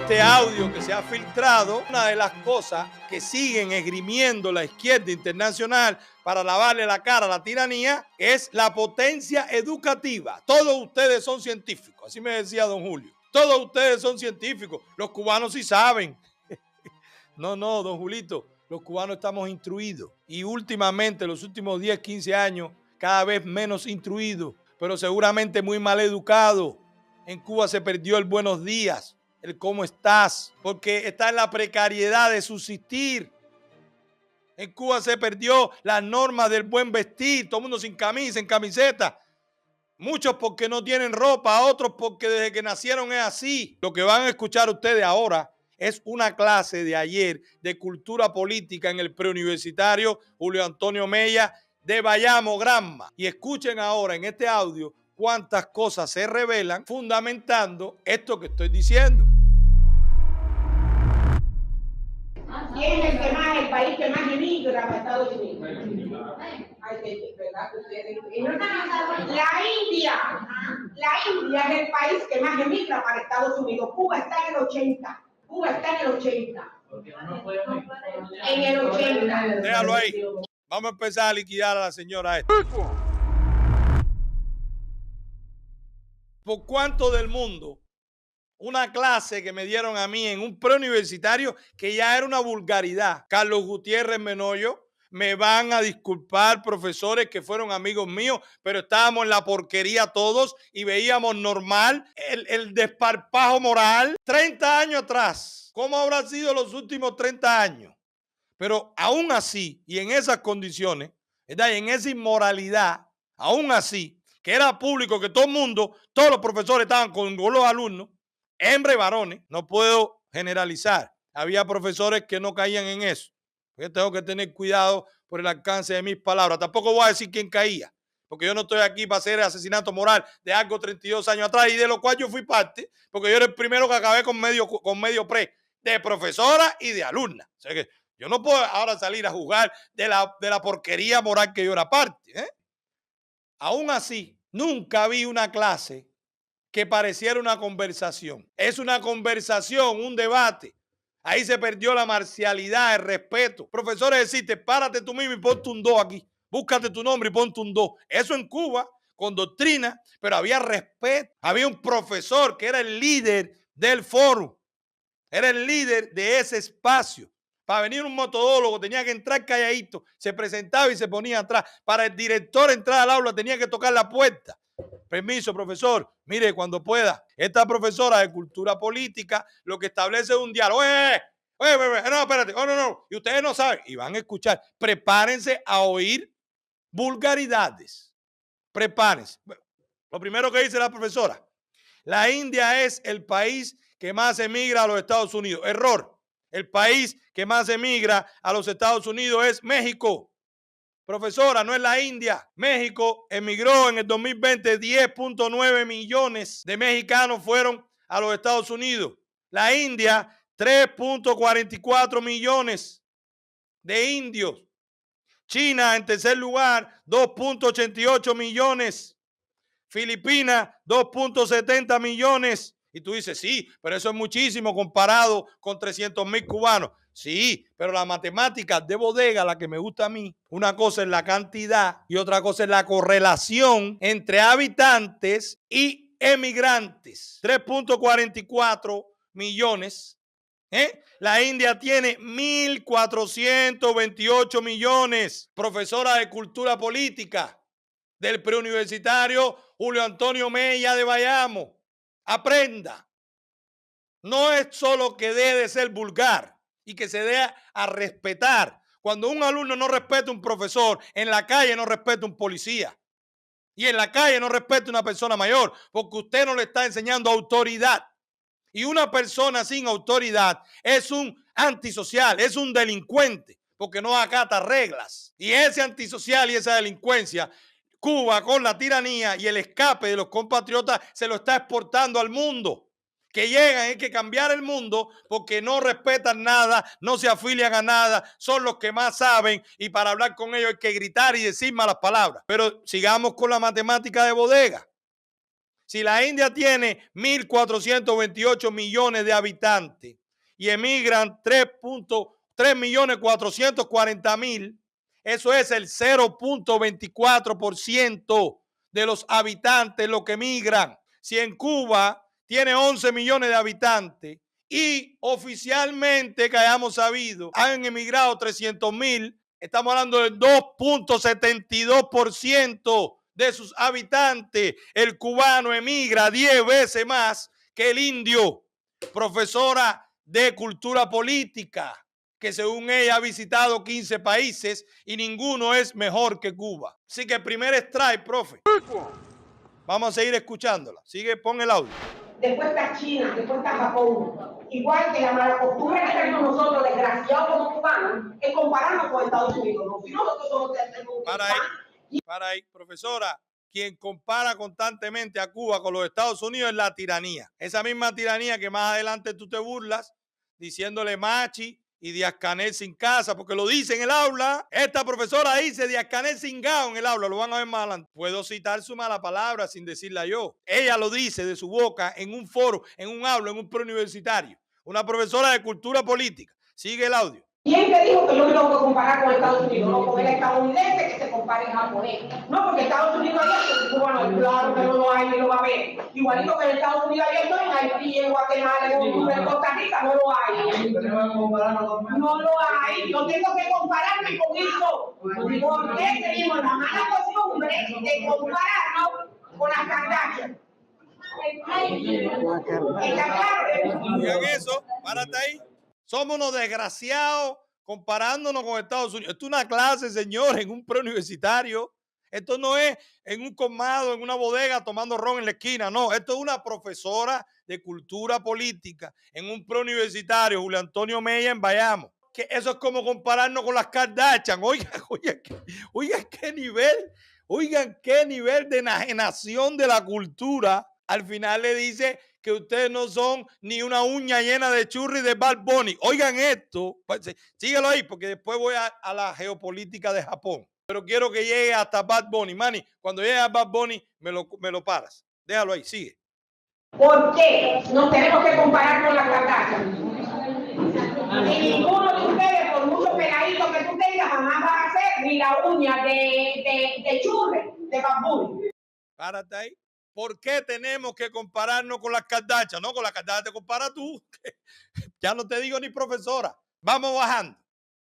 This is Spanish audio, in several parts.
este audio que se ha filtrado, una de las cosas que siguen esgrimiendo la izquierda internacional para lavarle la cara a la tiranía es la potencia educativa. Todos ustedes son científicos, así me decía don Julio. Todos ustedes son científicos, los cubanos sí saben. No, don Julito, los cubanos estamos instruidos y últimamente, los últimos 10, 15 años, cada vez menos instruidos, pero seguramente muy mal educados. En Cuba se perdió el buenos días, el cómo estás, porque está en la precariedad de subsistir. En Cuba se perdió las normas del buen vestir, todo el mundo sin camisa, en camiseta. Muchos porque no tienen ropa, otros porque desde que nacieron es así. Lo que van a escuchar ustedes ahora es una clase de ayer de cultura política en el preuniversitario Julio Antonio Mella de Bayamo, Granma. Y escuchen ahora en este audio cuántas cosas se revelan fundamentando esto que estoy diciendo. ¿Quién es el país que más emigra a Estados Unidos? ¿Verdad? La India es el país que más emigra para Estados Unidos. Cuba está en el 80. En el 80. Déjalo ahí. Vamos a empezar a liquidar a la señora esta. ¿Por cuánto del mundo? Una clase que me dieron a mí en un preuniversitario que ya era una vulgaridad. Carlos Gutiérrez Menoyo, me van a disculpar profesores que fueron amigos míos, pero estábamos en la porquería todos y veíamos normal el desparpajo moral. 30 años atrás, ¿cómo habrán sido los últimos 30 años? Pero aún así, y en esas condiciones, ¿verdad? Y en esa inmoralidad, aún así, que era público, que todo el mundo, todos los profesores estaban con los alumnos, hembras y varones, no puedo generalizar. Había profesores que no caían en eso. Yo tengo que tener cuidado por el alcance de mis palabras. Tampoco voy a decir quién caía, porque yo no estoy aquí para hacer asesinato moral de algo 32 años atrás y de lo cual yo fui parte, porque yo era el primero que acabé con medio pre de profesora y de alumna. O sea que yo no puedo ahora salir a juzgar de la porquería moral que yo era parte. Aún así, nunca vi una clase que pareciera una conversación. Es una conversación, un debate. Ahí se perdió la marcialidad, el respeto. Profesores decirte, párate tú mismo y ponte un 2 aquí. Búscate tu nombre y ponte un 2. Eso en Cuba, con doctrina, pero había respeto. Había un profesor que era el líder del foro. Era el líder de ese espacio. Para venir un metodólogo tenía que entrar calladito, se presentaba y se ponía atrás. Para el director entrar al aula tenía que tocar la puerta. Permiso, profesor. Mire, cuando pueda. Esta profesora de cultura política lo que establece es un diálogo. No, espérate. No. Y ustedes no saben. Y van a escuchar. Prepárense a oír vulgaridades. Prepárense. Lo primero que dice la profesora. La India es el país que más emigra a los Estados Unidos. Error. El país que más emigra a los Estados Unidos es México. Profesora, no es la India. México emigró en el 2020 10.9 millones de mexicanos fueron a los Estados Unidos. La India, 3.44 millones de indios. China, en tercer lugar, 2.88 millones. Filipinas, 2.70 millones. Y tú dices, sí, pero eso es muchísimo comparado con 300,000 cubanos. Sí, pero la matemática de bodega, la que me gusta a mí, una cosa es la cantidad y otra cosa es la correlación entre habitantes y emigrantes. 3.44 millones. La India tiene 1.428 millones. Profesora de cultura política del preuniversitario Julio Antonio Mella de Bayamo. Aprenda. No es solo que deje de ser vulgar y que se dé a respetar. Cuando un alumno no respeta a un profesor, en la calle no respeta a un policía. Y en la calle no respeta a una persona mayor, porque usted no le está enseñando autoridad. Y una persona sin autoridad es un antisocial, es un delincuente, porque no acata reglas. Y ese antisocial y esa delincuencia, Cuba con la tiranía y el escape de los compatriotas se lo está exportando al mundo. Que llegan, hay que cambiar el mundo porque no respetan nada, no se afilian a nada, son los que más saben y para hablar con ellos hay que gritar y decir malas palabras. Pero sigamos con la matemática de bodega. Si la India tiene 1.428 millones de habitantes y emigran 3.440.000, eso es el 0.24% de los habitantes lo que emigran. Si en Cuba tiene 11 millones de habitantes y oficialmente, que hayamos sabido, han emigrado 300.000, estamos hablando del 2.72% de sus habitantes. El cubano emigra 10 veces más que el indio. Profesora de cultura política, que según ella ha visitado 15 países y ninguno es mejor que Cuba. Así que primer strike, profe. Vamos a seguir escuchándola. Sigue, pon el audio. Después está China, después está Japón. Igual que la mala costumbre que tenemos nosotros, desgraciados como cubanos, es compararnos con Estados Unidos. ¿No? Si nosotros somos Para ahí, profesora. Quien compara constantemente a Cuba con los Estados Unidos es la tiranía. Esa misma tiranía que más adelante tú te burlas diciéndole Machi y Díaz-Canel sin casa, porque lo dice en el aula. Esta profesora dice Díaz-Canel sin gao en el aula, lo van a ver más adelante. Puedo citar su mala palabra sin decirla yo. Ella lo dice de su boca en un foro, en un aula, en un preuniversitario. Una profesora de cultura política. Sigue el audio. ¿Quién te dijo que yo me tengo que comparar con Estados Unidos? No, con el estadounidense que se compare en japonés. No, porque Estados Unidos hay esto, cubano, claro que no lo hay ni lo va a ver. Igualito que en Estados Unidos hay esto, en Haití, en Guatemala, en Honduras, en Costa Rica, no lo hay. No lo hay. Yo tengo que compararme con eso. ¿Por qué tenemos la mala costumbre de compararnos con las Kardashian? Digan eso, párate ahí. Somos unos desgraciados comparándonos con Estados Unidos. Esto es una clase, señores, en un preuniversitario. Esto no es en un colmado, en una bodega tomando ron en la esquina. No, esto es una profesora de cultura política en un preuniversitario, Julio Antonio Mella, en Bayamo. Que eso es como compararnos con las Kardashian. Oigan qué nivel de enajenación de la cultura. Al final le dice que ustedes no son ni una uña llena de churri de Bad Bunny. Oigan esto, pues, síguelo ahí porque después voy a la geopolítica de Japón. Pero quiero que llegue hasta Bad Bunny. Manny, cuando llegue a Bad Bunny me lo paras. Déjalo ahí, sigue. ¿Por qué nos tenemos que comparar con las Kardashian? Y ninguno de ustedes, por mucho pegadito que tú tengas, jamás va a hacer ni la uña de churri de Bad Bunny. Párate ahí. ¿Por qué tenemos que compararnos con las Kardashian? No, con las Kardashian te comparas tú. Ya no te digo ni profesora. Vamos bajando.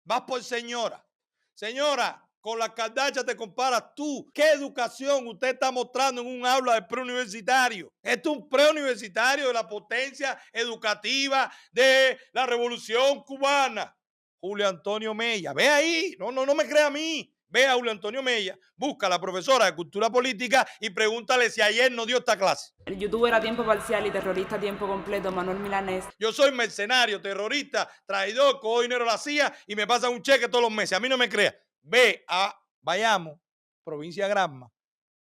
Vas por señora. Señora, con las Kardashian te comparas tú. ¿Qué educación usted está mostrando en un aula de preuniversitario? Esto es un preuniversitario de la potencia educativa de la Revolución Cubana. Julio Antonio Mella. Ve ahí. No me crea a mí. Ve a Julio Antonio Mella, busca a la profesora de cultura política y pregúntale si ayer no dio esta clase. El youtuber a tiempo parcial y terrorista a tiempo completo, Manuel Milanés. Yo soy mercenario, terrorista, traidor, cojo dinero a la CIA y me pasan un cheque todos los meses. A mí no me crea. Ve a Bayamo, provincia de Granma,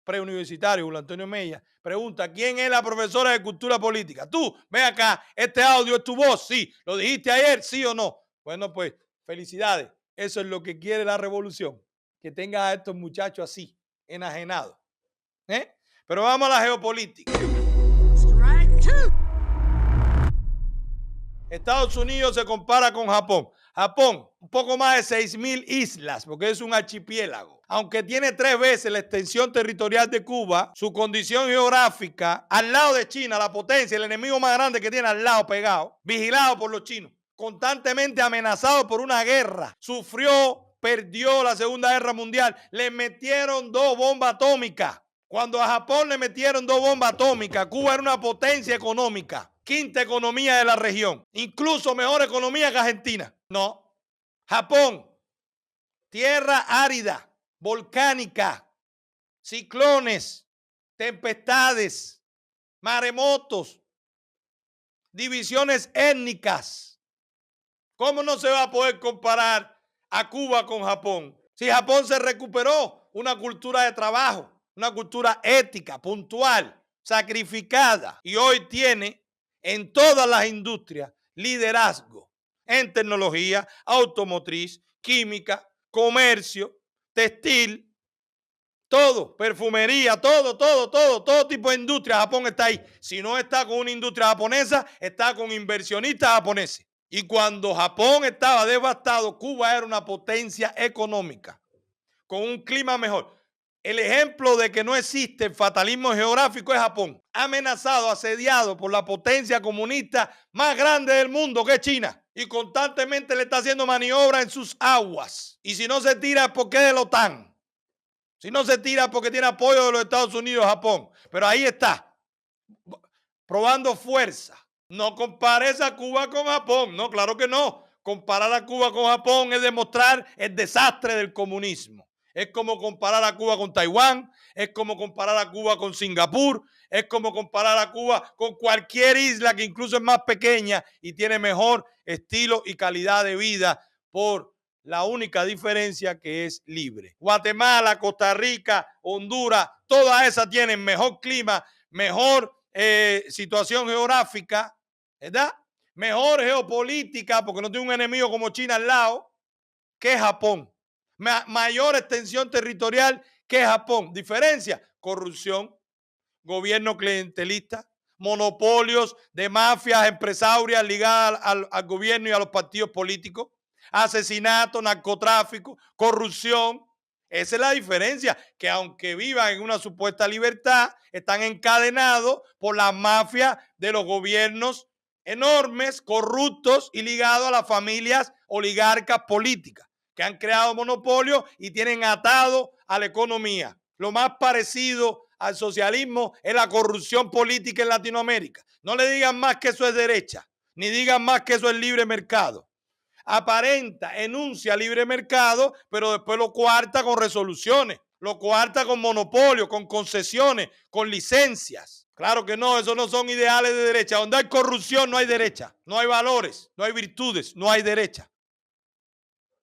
preuniversitario, Julio Antonio Mella. Pregunta, ¿quién es la profesora de cultura política? Tú, ve acá, este audio es tu voz, sí. ¿Lo dijiste ayer, sí o no? Bueno, pues, felicidades. Eso es lo que quiere la revolución. Que tenga a estos muchachos así, enajenados. Pero vamos a la geopolítica. Estados Unidos se compara con Japón. Japón, un poco más de 6.000 islas, porque es un archipiélago. Aunque tiene 3 veces la extensión territorial de Cuba, su condición geográfica, al lado de China, la potencia, el enemigo más grande que tiene al lado pegado, vigilado por los chinos, constantemente amenazado por una guerra, perdió la Segunda Guerra Mundial, le metieron 2 bombas atómicas. Cuando a Japón le metieron 2 bombas atómicas, Cuba era una potencia económica, 5ª economía de la región, incluso mejor economía que Argentina. No, Japón, tierra árida, volcánica, ciclones, tempestades, maremotos, divisiones étnicas. ¿Cómo no se va a poder comparar a Cuba con Japón? Si Japón se recuperó una cultura de trabajo, una cultura ética, puntual, sacrificada, y hoy tiene en todas las industrias liderazgo en tecnología, automotriz, química, comercio, textil, Todo, perfumería, todo tipo de industria. Japón está ahí. Si no está con una industria japonesa, está con inversionistas japoneses. Y cuando Japón estaba devastado, Cuba era una potencia económica, con un clima mejor. El ejemplo de que no existe el fatalismo geográfico es Japón, amenazado, asediado por la potencia comunista más grande del mundo, que es China, y constantemente le está haciendo maniobra en sus aguas. Y si no se tira es porque es de la OTAN. Si no se tira porque tiene apoyo de los Estados Unidos, Japón. Pero ahí está, probando fuerza. No compares a Cuba con Japón. No, claro que no. Comparar a Cuba con Japón es demostrar el desastre del comunismo. Es como comparar a Cuba con Taiwán, es como comparar a Cuba con Singapur, es como comparar a Cuba con cualquier isla que incluso es más pequeña y tiene mejor estilo y calidad de vida por la única diferencia que es libre. Guatemala, Costa Rica, Honduras, todas esas tienen mejor clima, mejor situación geográfica, ¿verdad? Mejor geopolítica, porque no tiene un enemigo como China al lado, que Japón. Mayor extensión territorial que Japón. Diferencia: corrupción, gobierno clientelista, monopolios de mafias empresarias ligadas al gobierno y a los partidos políticos, asesinato, narcotráfico, corrupción. Esa es la diferencia, que aunque vivan en una supuesta libertad, están encadenados por la mafia de los gobiernos enormes, corruptos y ligados a las familias oligarcas políticas, que han creado monopolios y tienen atado a la economía. Lo más parecido al socialismo es la corrupción política en Latinoamérica. No le digan más que eso es derecha, ni digan más que eso es libre mercado. Aparenta, enuncia libre mercado, pero después lo coarta con resoluciones, lo coarta con monopolio, con concesiones, con licencias. Claro que no, esos no son ideales de derecha. Donde hay corrupción no hay derecha, no hay valores, no hay virtudes, no hay derecha.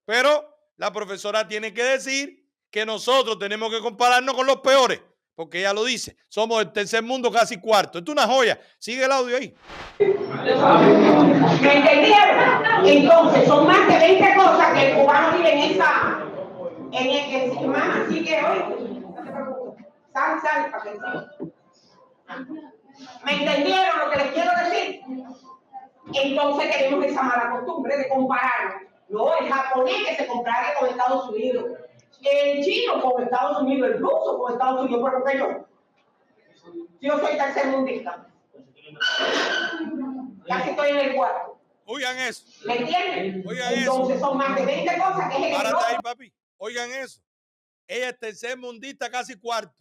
Pero la profesora tiene que decir que nosotros tenemos que compararnos con los peores, porque ella lo dice, somos el tercer mundo casi cuarto. Esto es una joya. Sigue el audio ahí. ¿Me entendieron? Entonces, son más de 20 cosas que el cubano vive en esa, más, así que hoy, no te preocupes, sal, para que ¿me entendieron lo que les quiero decir? Entonces tenemos esa mala costumbre de compararnos. No, el japonés que se compara con Estados Unidos, el chino con Estados Unidos, el ruso con Estados Unidos, pero que yo soy tercermundista. Casi estoy en el cuarto. Oigan eso. ¿Me entienden? Oigan entonces eso. Son más de 20 cosas que es el Párate ahí, papi. Oigan eso. Ella es tercermundista casi cuarto.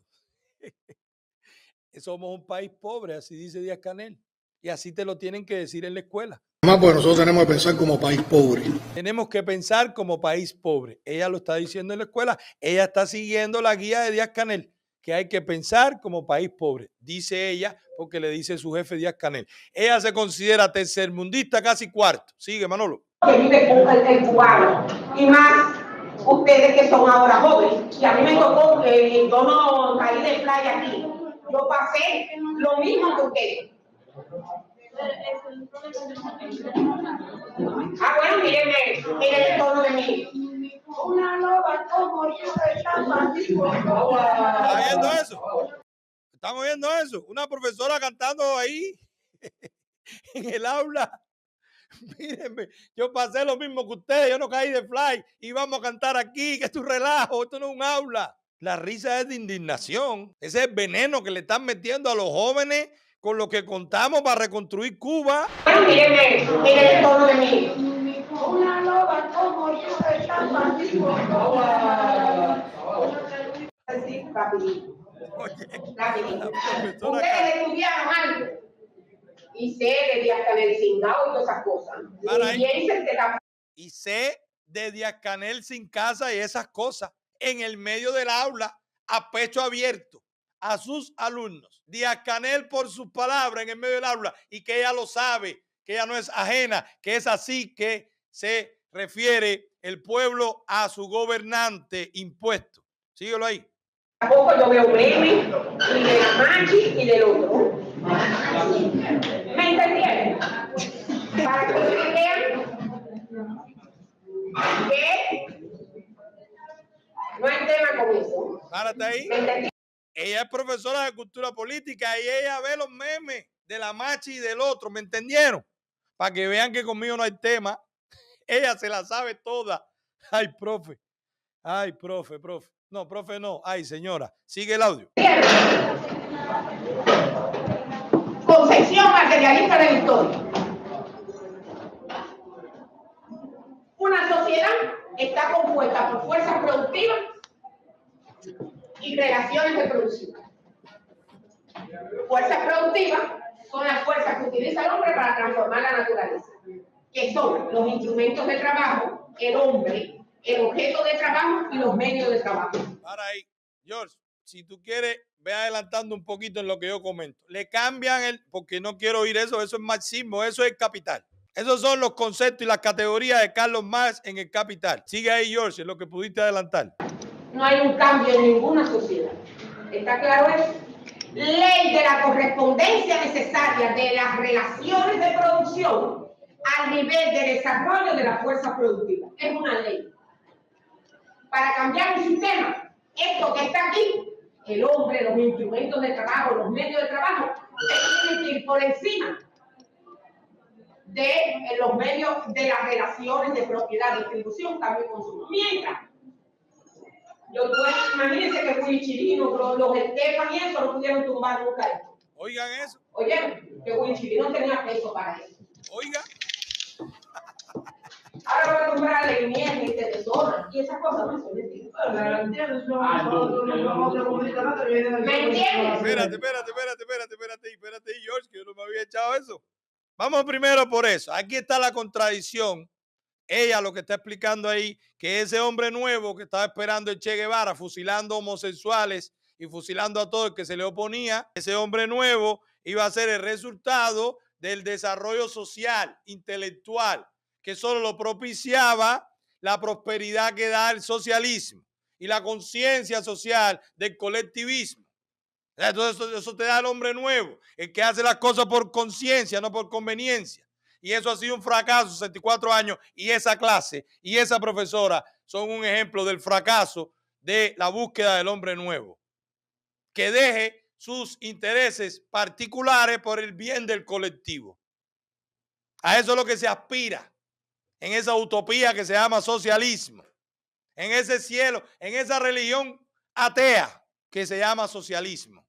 Somos un país pobre, así dice Díaz-Canel. Y así te lo tienen que decir en la escuela. Además, pues nosotros tenemos que pensar como país pobre. Tenemos que pensar como país pobre. Ella lo está diciendo en la escuela. Ella está siguiendo la guía de Díaz-Canel, que hay que pensar como país pobre. Dice ella, porque le dice su jefe Díaz-Canel. Ella se considera tercermundista casi cuarto. Sigue, Manolo. Que vive el cubano. Y más ustedes que son ahora jóvenes. Y a mí me tocó que yo no caí de playa aquí. Yo pasé lo mismo que ustedes. Bueno, miren el tono de mí. Una loba como yo de chamba. ¿Están oyendo eso? ¿Están oyendo eso? Una profesora cantando ahí en el aula. Mírenme, yo pasé lo mismo que ustedes, yo no caí de fly y vamos a cantar aquí, que esto es un relajo, esto no es un aula. La risa es de indignación, ese es el veneno que le están metiendo a los jóvenes con lo que contamos para reconstruir Cuba. Bueno, miren el tono de mí. Una loba como yo de chamba. Así, rapidito. Rapidito. Ustedes estudiaron algo. Y sé de Díaz-Canel Cingao y todas esas cosas. Y sé de Díaz-Canel sin casa y esas cosas en el medio del aula, a pecho abierto, a sus alumnos. Díaz-Canel por sus palabras en el medio del aula, y que ella lo sabe, que ella no es ajena, que es así que se refiere el pueblo a su gobernante impuesto. Síguelo ahí. Tampoco yo veo memes, ni de la Machi y del otro. ¿Me entendieron? Para que ustedes vean que No hay tema con eso. Párate ahí. ¿Me entendí? Ella es profesora de cultura política y ella ve los memes de la machi y del otro, ¿me entendieron? Para que vean que conmigo no hay tema. Ella se la sabe toda. Ay, profe. Ay, profe. No, profe no. Ay, señora. Sigue el audio. Concepción materialista de la historia. Una sociedad está compuesta por fuerzas productivas y relaciones de producción. Fuerzas productivas son las fuerzas que utiliza el hombre para transformar la naturaleza, que son los instrumentos de trabajo, el hombre, el objeto de trabajo y los medios de trabajo. Para ahí, George, si tú quieres, ve adelantando un poquito en lo que yo comento. Le cambian porque no quiero oír eso es marxismo, eso es capital. Esos son los conceptos y las categorías de Carlos Marx en el Capital. Sigue ahí, George, en lo que pudiste adelantar. No hay un cambio en ninguna sociedad. ¿Está claro eso? Ley de la correspondencia necesaria de las relaciones de producción al nivel de desarrollo de las fuerzas productivas. Es una ley. Para cambiar un sistema, esto que está aquí, el hombre, los instrumentos de trabajo, los medios de trabajo, tienen que ir por encima de los medios de las relaciones de propiedad, distribución, cambio y consumo. Mientras, imagínense que Willy Chirino, los Estefan y eso no pudieron tumbar nunca esto. Oigan eso. Oyeron, que Willy Chirino tenía peso para eso. Oiga. Ahora va a tumbar a Leguinier, gente de zona, y esas cosas no son mentiras. ¿Me entiendes? Espérate, George, que yo no me había echado eso. Vamos primero por eso. Aquí está la contradicción. Ella lo que está explicando ahí, que ese hombre nuevo que estaba esperando el Che Guevara, fusilando homosexuales y fusilando a todo el que se le oponía, ese hombre nuevo iba a ser el resultado del desarrollo social, intelectual, que solo lo propiciaba la prosperidad que da el socialismo y la conciencia social del colectivismo. Entonces eso te da el hombre nuevo, el que hace las cosas por conciencia, no por conveniencia. Y eso ha sido un fracaso, 64 años, y esa clase y esa profesora son un ejemplo del fracaso de la búsqueda del hombre nuevo, que deje sus intereses particulares por el bien del colectivo. A eso es lo que se aspira en esa utopía que se llama socialismo, en ese cielo, en esa religión atea que se llama socialismo,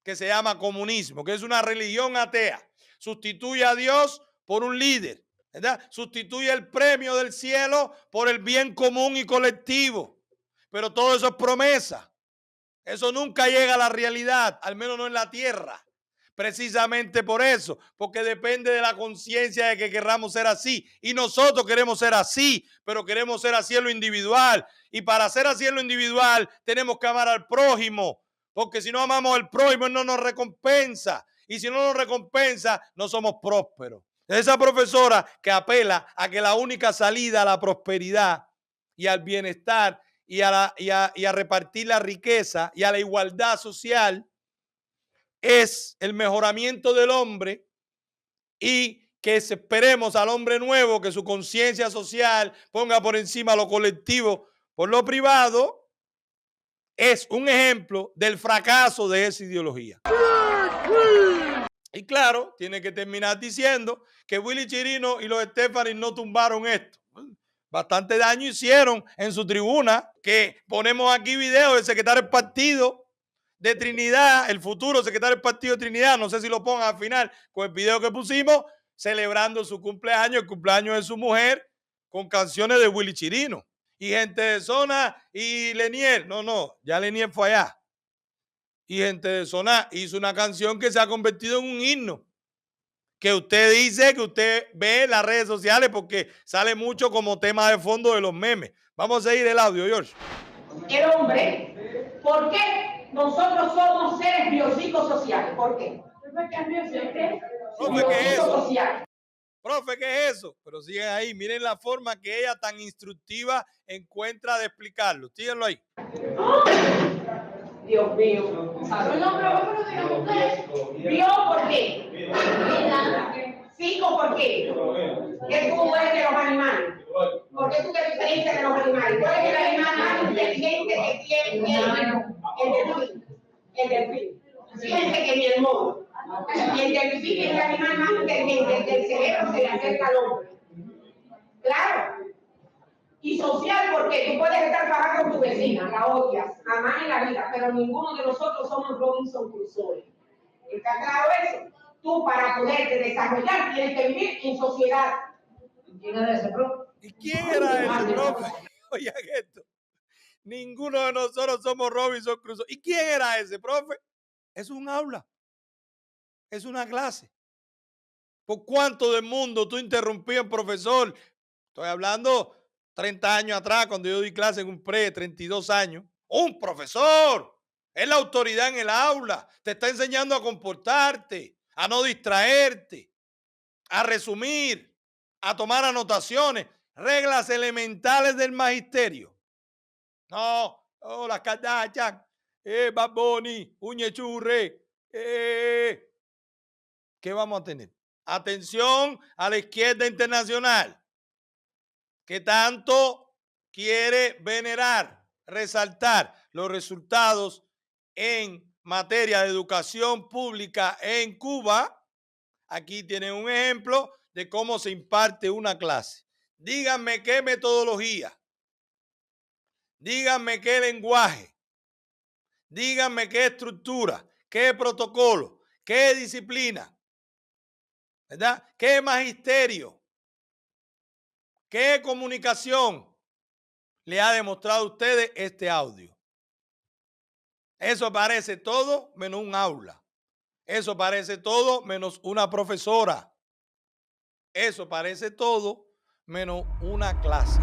que se llama comunismo, que es una religión atea. Sustituye a Dios por un líder, ¿verdad? Sustituye el premio del cielo por el bien común y colectivo. Pero todo eso es promesa. Eso nunca llega a la realidad, al menos no en la tierra. Precisamente por eso, porque depende de la conciencia de que querramos ser así. Y nosotros queremos ser así, pero queremos ser así en lo individual. Y para ser así en lo individual, tenemos que amar al prójimo. Porque si no amamos al prójimo, él no nos recompensa. Y si no nos recompensa, no somos prósperos. Esa profesora que apela a que la única salida a la prosperidad y al bienestar y a repartir la riqueza y a la igualdad social es el mejoramiento del hombre y que esperemos al hombre nuevo que su conciencia social ponga por encima lo colectivo por lo privado, es un ejemplo del fracaso de esa ideología. Y claro, tiene que terminar diciendo que Willy Chirino y los Estefanis no tumbaron esto. Bastante daño hicieron en su tribuna, que ponemos aquí videos del secretario del partido de Trinidad, el futuro secretario del partido de Trinidad, no sé si lo pongan al final con el video que pusimos, celebrando su cumpleaños, el cumpleaños de su mujer, con canciones de Willy Chirino. Y gente de zona y Lenier, no, ya Lenier fue allá. Y gente de zona hizo una canción que se ha convertido en un himno, que usted dice que usted ve en las redes sociales porque sale mucho como tema de fondo de los memes. Vamos a seguir el audio, George. El hombre, ¿por qué nosotros somos seres biopsicosociales? ¿Por qué? Profe, ¿qué es eso? Profe, ¿qué es eso? Pero siguen ahí, miren la forma que ella tan instructiva encuentra de explicarlo. Síguenlo ahí. Dios mío. Bio, ¿por qué? 5, ¿por qué? ¿Qué tú eres de los animales? ¿Por qué tú te diferencias de los animales? ¿Cuál es el animal más inteligente que tiene el delfín? Fíjense que ni el mono. El delfín es el animal más inteligente, el del cerebro se le acerca al hombre. Claro. Y social, porque tú puedes estar fajada con tu vecina, la odias, jamás en la vida, pero ninguno de nosotros somos Robinson Crusoe. ¿Está claro eso? Tú, para poderte desarrollar, tienes que vivir en sociedad. ¿Quién era ese profe? ¿Y quién era ese profe? Oigan esto. Ninguno de nosotros somos Robinson Crusoe. ¿Y quién era ese profe? Es un aula. Es una clase. ¿Por cuánto del mundo tú interrumpías, profesor? Estoy hablando 30 años atrás, cuando yo di clase en un pre, 32 años. Un profesor es la autoridad en el aula. Te está enseñando a comportarte, a no distraerte, a resumir, a tomar anotaciones. Reglas elementales del magisterio. No, las Kardashian, Bad Bunny, Uñechurre. ¿Qué vamos a tener? Atención a la izquierda internacional, que tanto quiere venerar, resaltar los resultados en materia de educación pública en Cuba. Aquí tienen un ejemplo de cómo se imparte una clase. Díganme qué metodología, díganme qué lenguaje, díganme qué estructura, qué protocolo, qué disciplina, ¿verdad? ¿Qué magisterio? ¿Qué comunicación le ha demostrado a ustedes este audio? Eso parece todo menos un aula. Eso parece todo menos una profesora. Eso parece todo menos una clase.